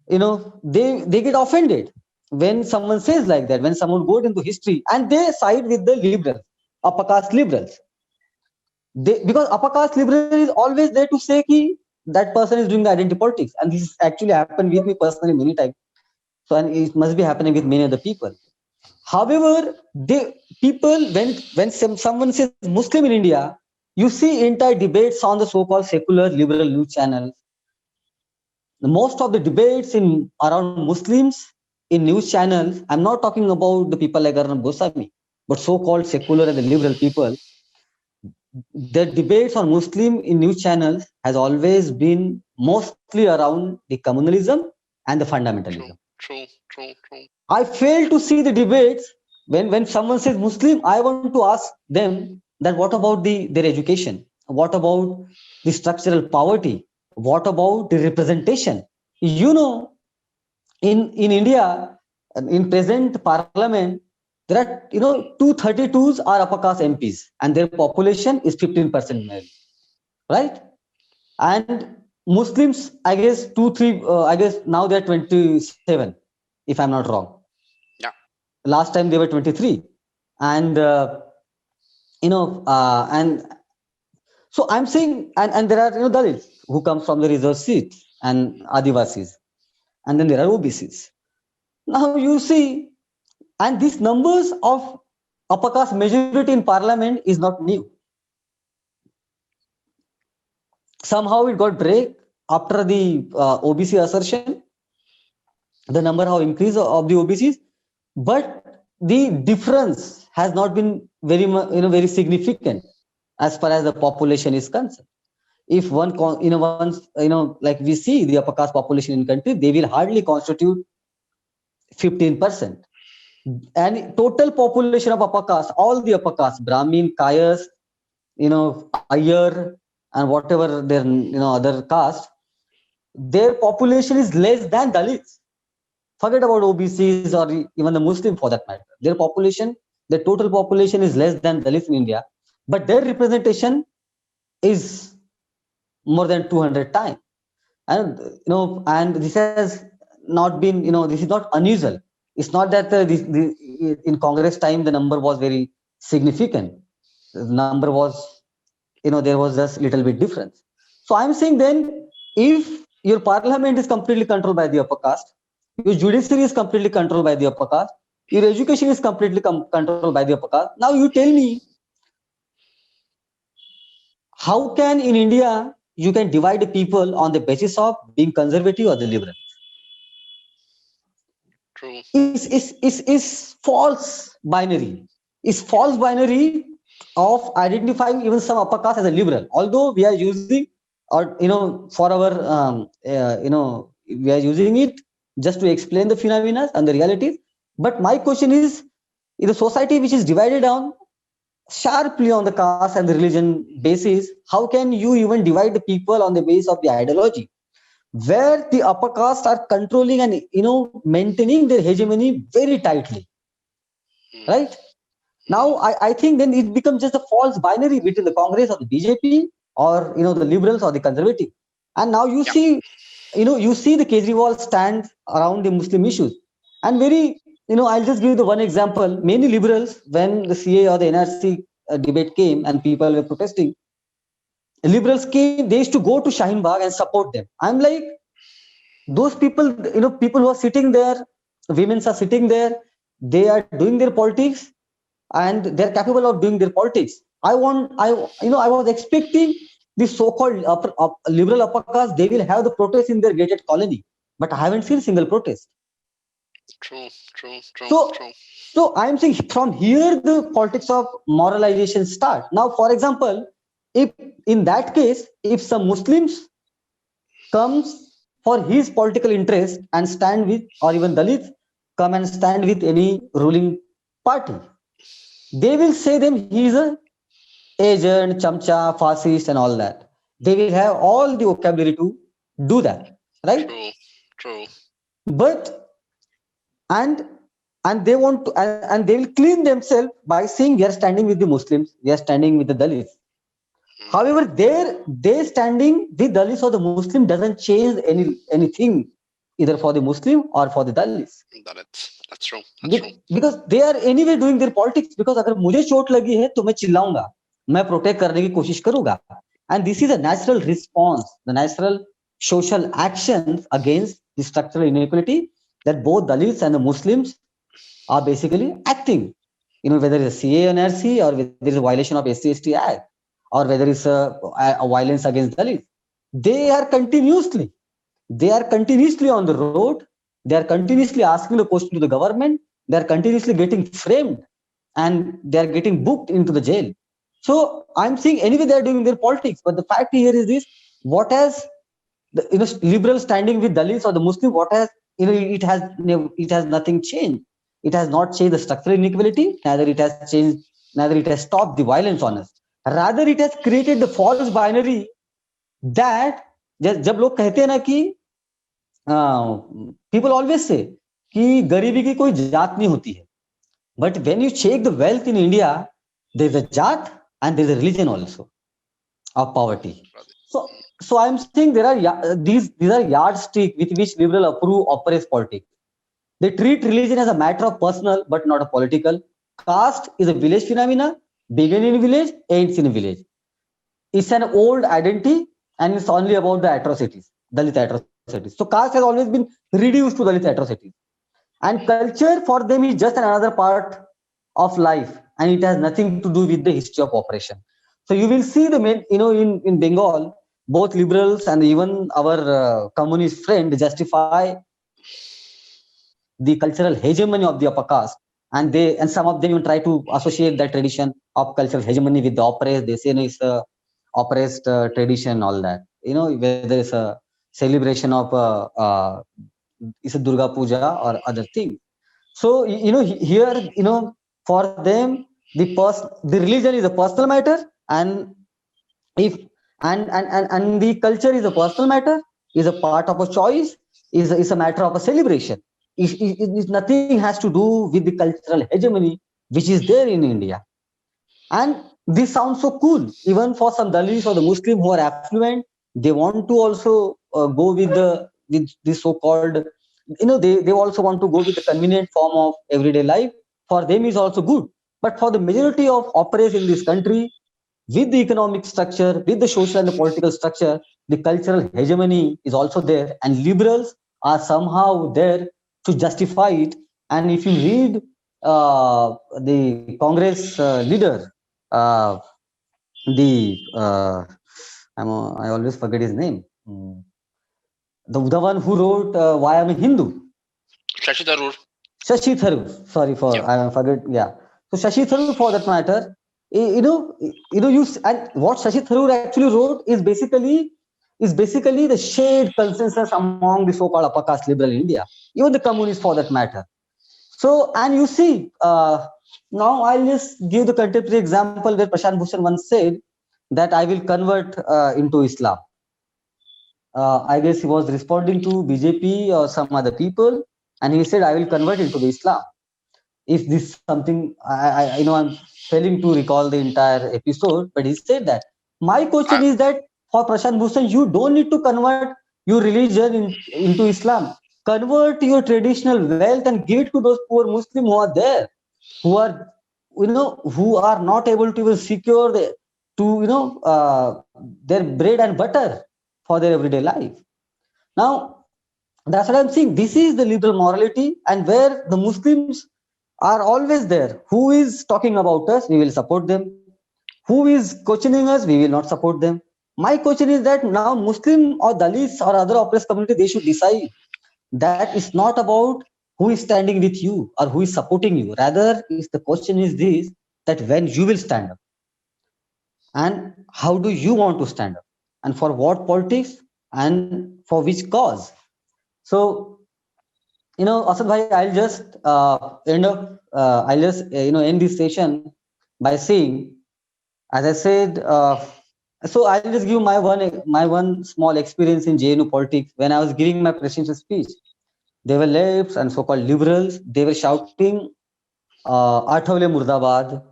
they get offended when someone says like that, when someone goes into history and they side with the liberals, upper caste liberals. because upper caste liberal is always there to say ki that person is doing the identity politics, and this actually happened with me personally many times. So, and it must be happening with many other people. However, they people someone says Muslim in India, you see entire debates on the so-called secular liberal news channels. Most of the debates in around Muslims in news channels. I'm not talking about the people like Arnab Goswami, but so-called secular and the liberal people. The debates on Muslim in news channels has always been mostly around the communalism and the fundamentalism. True. I fail to see the debates when someone says Muslim. I want to ask them that what about their education? What about the structural poverty? What about the representation? You know, in India, in present parliament, there are 232s are upper caste MPs, and their population is 15% male, right? And Muslims, I guess two three, I guess now they're 27, if I'm not wrong. Yeah. Last time they were 23, and and so I'm saying, and there are Dalits who comes from the reserve seat and Adivasis, and then there are OBCs. Now you see, and these numbers of upper caste majority in parliament is not new. Somehow it got break after the OBC assertion. The number have increased of the OBCs, but the difference has not been very much, very significant as far as the population is concerned. If once, like we see the upper caste population in country, they will hardly constitute 15%. And total population of upper caste, all the upper caste, Brahmin, Kayas, Iyer, and whatever their other caste, their population is less than Dalits. Forget about OBCs or even the Muslim for that matter. Their population, the total population is less than Dalits in India, but their representation is more than 200 times. And and this has not been, this is not unusual. It's not that in Congress time the number was very significant. The number was, there was just little bit difference. So I'm saying then, if your parliament is completely controlled by the upper caste, your judiciary is completely controlled by the upper caste, your education is completely controlled by the upper caste. Now you tell me, how can in India you can divide the people on the basis of being conservative or the liberal? True. Is false binary. Is false binary of identifying even some upper caste as a liberal, although we are using, or for our we are using it just to explain the phenomena and the realities. But my question is, in a society which is divided down sharply on the caste and the religion basis, how can you even divide the people on the basis of the ideology, where the upper caste are controlling and maintaining their hegemony very tightly, right? Now I think then it becomes just a false binary between the Congress or the BJP, or the liberals or the conservative. And now you see, you see the Kejriwal stand around the Muslim issues, and very, I'll just give you the one example. Many liberals, when the CA or the NRC debate came and people were protesting, liberals came, they used to go to Shaheen Bagh and support them. I'm like, those people, people who are sitting there, women are sitting there, they are doing their politics, and they're capable of doing their politics. I was expecting the so-called liberal upper caste, they will have the protest in their gated colony, but I haven't seen a single protest. True. So I'm saying, from here the politics of moralization start. Now, for example, if in that case, if some Muslims comes for his political interest and stand with, or even Dalits come and stand with any ruling party, they will say them he is a agent, chamcha, fascist, and all that. They will have all the vocabulary to do that, right? True. But and they want to, and they will clean themselves by saying we are standing with the Muslims, we are standing with the Dalits. However, they standing with Dalits or the Muslim doesn't change anything, either for the Muslim or for the Dalits. That's true. Because they are anyway doing their politics. Because अगर मुझे चोट लगी है तो मैं चिल्लाऊंगा, मैं protect करने की कोशिश करूंगा. And this is a natural response, the natural social actions against the structural inequality that both Dalits and the Muslims are basically acting. Whether it's a CA or NRC, or whether it's a violation of SC/ST Act, or whether it's a violence against Dalits, they are continuously on the road. They are continuously asking the question to the government. They are continuously getting framed, and they are getting booked into the jail. So I'm saying anyway they are doing their politics, but the fact here is this: what has the liberal standing with Dalits or the Muslim? What has it has nothing changed. It has not changed the structural inequality. Neither it has stopped the violence on us. Rather, it has created the false binary that जब लोग कहते हैं ना कि people always say कि गरीबी की कोई जात नहीं होती है. But when you check the wealth in India, there's a jat and there's a religion also of poverty. So I'm saying there are these are yardstick with which liberal approve oppress politics. They treat religion as a matter of personal but not a political. Caste is a village phenomena, begin in village, ends in village. It's an old identity and it's only about the atrocities, Dalit atrocities. So caste has always been reduced to Dalit atrocities. And culture for them is just another part of life, and it has nothing to do with the history of oppression. So you will see the main, in Bengal, both liberals and even our communist friend justify the cultural hegemony of the upper caste, and some of them even try to associate that tradition of cultural hegemony with the oppressed. They say it's a oppressed tradition, all that. Whether it's a celebration of it's a Durga Puja or other thing. So here, for them, the religion is a personal matter, and if and the culture is a personal matter, is a part of a choice, is a matter of a celebration. Nothing has to do with the cultural hegemony which is there in India. And this sounds so cool, even for some Dalits or the Muslim who are affluent. They want to also go with the so-called, they also want to go with the convenient form of everyday life. For them is also good. But for the majority of operates in this country, with the economic structure, with the social and the political structure, the cultural hegemony is also there, and liberals are somehow there to justify it. And if you read the Congress leader, uh, I always forget his name. The one who wrote Why I'm a Hindu. Shashi Tharoor. Shashi Tharoor. Sorry for I forget. Yeah. So Shashi Tharoor, for that matter, and what Shashi Tharoor actually wrote is basically the shared consensus among the so-called upper caste liberal in India, even the communists for that matter. So, and you see, now I'll just give the contemporary example where Prashant Bhushan once said that I will convert into Islam. I guess he was responding to BJP or some other people, and he said, I will convert into the Islam. If this something, I'm failing to recall the entire episode, but he said that. My question is that for Prashant Bhushan, you don't need to convert your religion into Islam. Convert your traditional wealth and give it to those poor Muslims who are there, who are, who are not able to even secure their bread and butter for their everyday life. Now, that's what I'm saying. This is the liberal morality, and where the Muslims are always there. Who is talking about us? We will support them. Who is questioning us? We will not support them. My question is that now Muslim or Dalits or other oppressed community, they should decide that it's not about who is standing with you or who is supporting you. Rather, the question is this, that when you will stand up and how do you want to stand up and for what politics and for which cause. So, Asad bhai, I'll just end this session by saying, as I said, so I'll just give my one small experience in JNU politics. When I was giving my presidential speech, they were lefts and so-called liberals. They were shouting, Athawale Murdabad.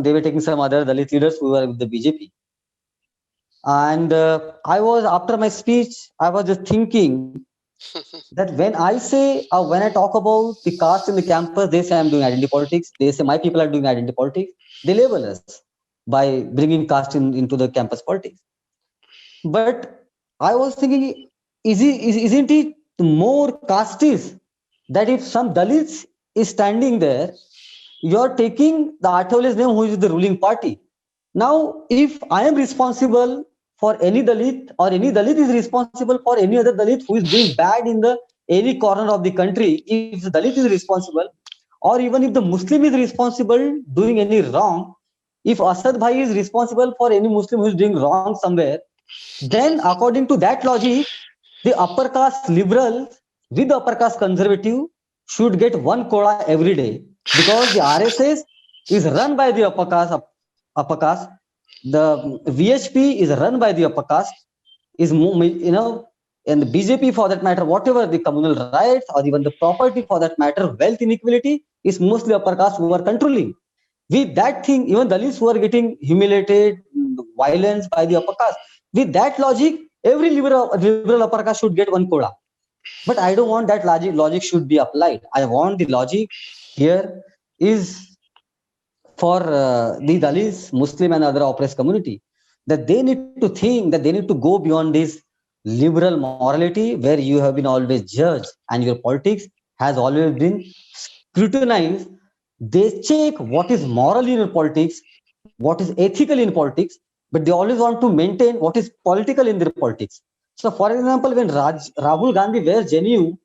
They were taking some other Dalit leaders who were with the BJP. And after my speech, I was just thinking That when I say, when I talk about the caste in the campus, they say I'm doing identity politics. They say my people are doing identity politics. They label us by bringing caste into the campus politics. But I was thinking, isn't it more casteist that if some Dalits is standing there, you're taking the Athawale's name, who is the ruling party. Now, if I am responsible for any Dalit, or any Dalit is responsible for any other Dalit who is doing bad in the any corner of the country, if the Dalit is responsible, or even if the Muslim is responsible doing any wrong, if Asad Bhai is responsible for any Muslim who is doing wrong somewhere, then according to that logic, the upper caste liberal with the upper caste conservative should get one koda every day, because the RSS is run by the upper caste. The VHP is run by the upper caste, and the BJP for that matter, whatever the communal rights or even the property for that matter, wealth inequality is mostly upper caste who are controlling. With that thing, even Dalits who are getting humiliated, violence by the upper caste. With that logic, every liberal upper caste should get one koda. But I don't want that logic should be applied. I want the logic here is for the Dalits, Muslim, and other oppressed community, that they need to think, that they need to go beyond this liberal morality where you have been always judged and your politics has always been scrutinized. They check what is moral in your politics, what is ethical in politics, but they always want to maintain what is political in their politics. So, for example, when Rahul Gandhi wears JNU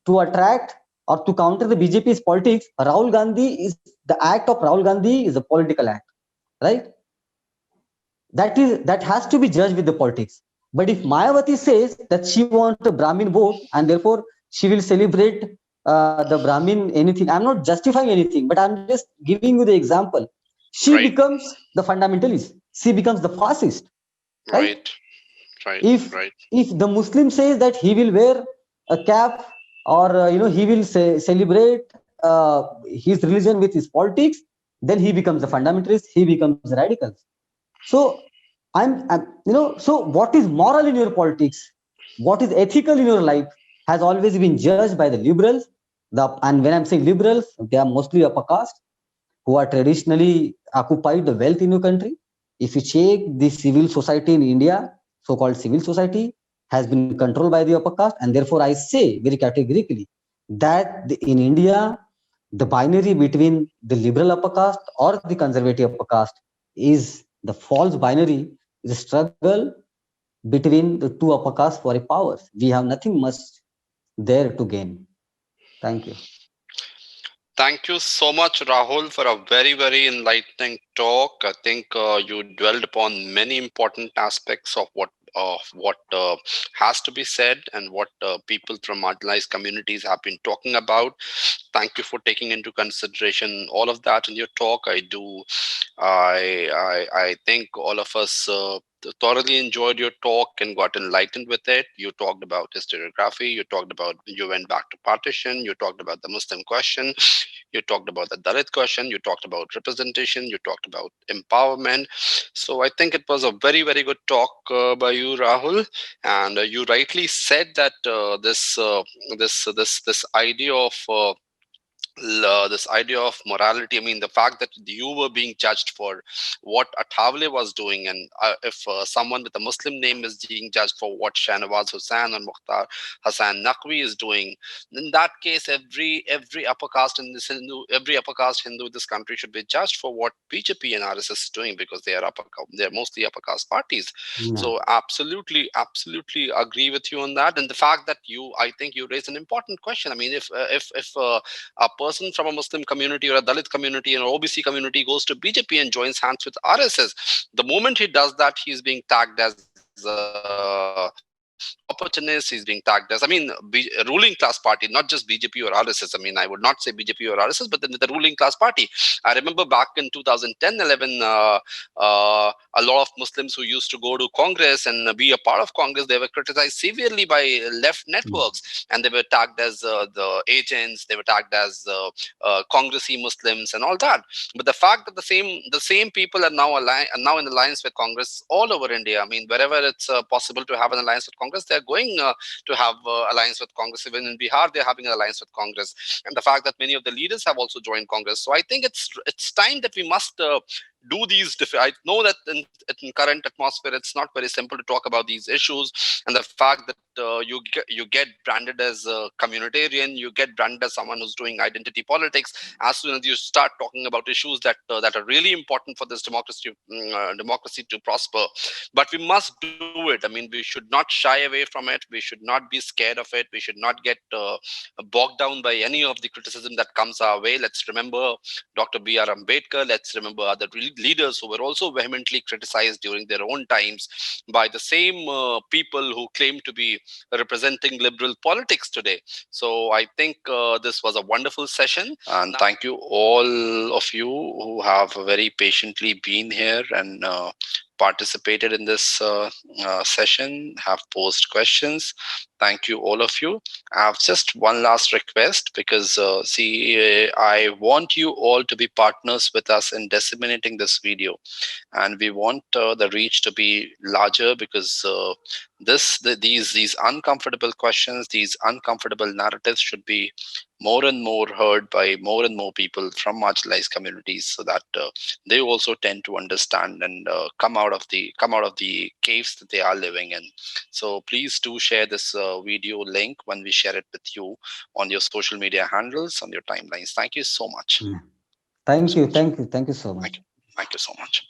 to attract or to counter the BJP's politics, Rahul Gandhi is the act of Rahul Gandhi is a political act, right? That has to be judged with the politics. But if Mayawati says that she wants a Brahmin vote and therefore she will celebrate the Brahmin anything, I'm not justifying anything, but I'm just giving you the example. She Right, becomes the fundamentalist. She becomes the fascist, right? right, right, If right. the Muslim says that he will wear a cap, or he will celebrate his religion with his politics, then he becomes a fundamentalist. He becomes radical. So so what is moral in your politics, what is ethical in your life, has always been judged by the liberals. And when I'm saying liberals, they are mostly upper caste who are traditionally occupied the wealth in your country. If you check the civil society in India, so-called civil society has been controlled by the upper caste, and therefore I say very categorically that in India, the binary between the liberal upper caste or the conservative upper caste is the false binary, is a struggle between the two upper castes for a powers. We have nothing much there to gain. Thank you. Thank you so much, Rahul, for a very, very enlightening talk. I think you dwelled upon many important aspects of what has to be said and what people from marginalized communities have been talking about. Thank you for taking into consideration all of that in your talk. I think all of us thoroughly enjoyed your talk and got enlightened with it. You talked about historiography. You went back to partition. You talked about the Muslim question. You talked about the Dalit question. You talked about representation. You talked about empowerment. So I think it was a very, very good talk by you, Rahul. And you rightly said that this idea of this idea of morality. I mean, the fact that you were being judged for what Athawale was doing, and if someone with a Muslim name is being judged for what Shahnawaz Hussain and Mukhtar Hassan Naqvi is doing, in that case, every upper caste in this Hindu, every upper caste Hindu in this country should be judged for what BJP and RSS is doing, because they're mostly upper caste parties. Yeah. So absolutely agree with you on that. And the fact that I think you raised an important question. I mean, if a person from a Muslim community or a Dalit community or OBC community goes to BJP and joins hands with RSS, the moment he does that, he's being tagged as opportunist. He's being tagged as, ruling class party, not just BJP or RSS. I mean, I would not say BJP or RSS, but then the ruling class party. I remember back in 2010-11, a lot of Muslims who used to go to Congress and be a part of Congress, they were criticized severely by left networks, and they were tagged as the agents. They were tagged as Congressy Muslims and all that. But the fact that the same people are now in alliance with Congress all over India. I mean, wherever it's possible to have an alliance with Congress, Congress. They're going to have alliance with Congress. Even in Bihar, they're having an alliance with Congress. And the fact that many of the leaders have also joined Congress. So I think it's time that we must do these. I know that in current atmosphere, it's not very simple to talk about these issues, and the fact that you get branded as a communitarian, you get branded as someone who's doing identity politics. As soon as you start talking about issues that are really important for this democracy to prosper, but we must do it. I mean, we should not shy away from it. We should not be scared of it. We should not get bogged down by any of the criticism that comes our way. Let's remember Dr. B.R. Ambedkar. Let's remember other leaders who were also vehemently criticized during their own times by the same people who claim to be representing liberal politics today. So I think this was a wonderful session. And thank you all of you who have very patiently been here and participated in this session, have posed questions. Thank you, all of you. I have just one last request because, I want you all to be partners with us in disseminating this video. And we want the reach to be larger because these uncomfortable questions, these uncomfortable narratives should be more and more heard by more and more people from marginalized communities, so that they also tend to understand and come out of the caves that they are living in. So please do share this video link when we share it with you on your social media handles, on your timelines. Thank you so much. Thank you so much. Thank you so much.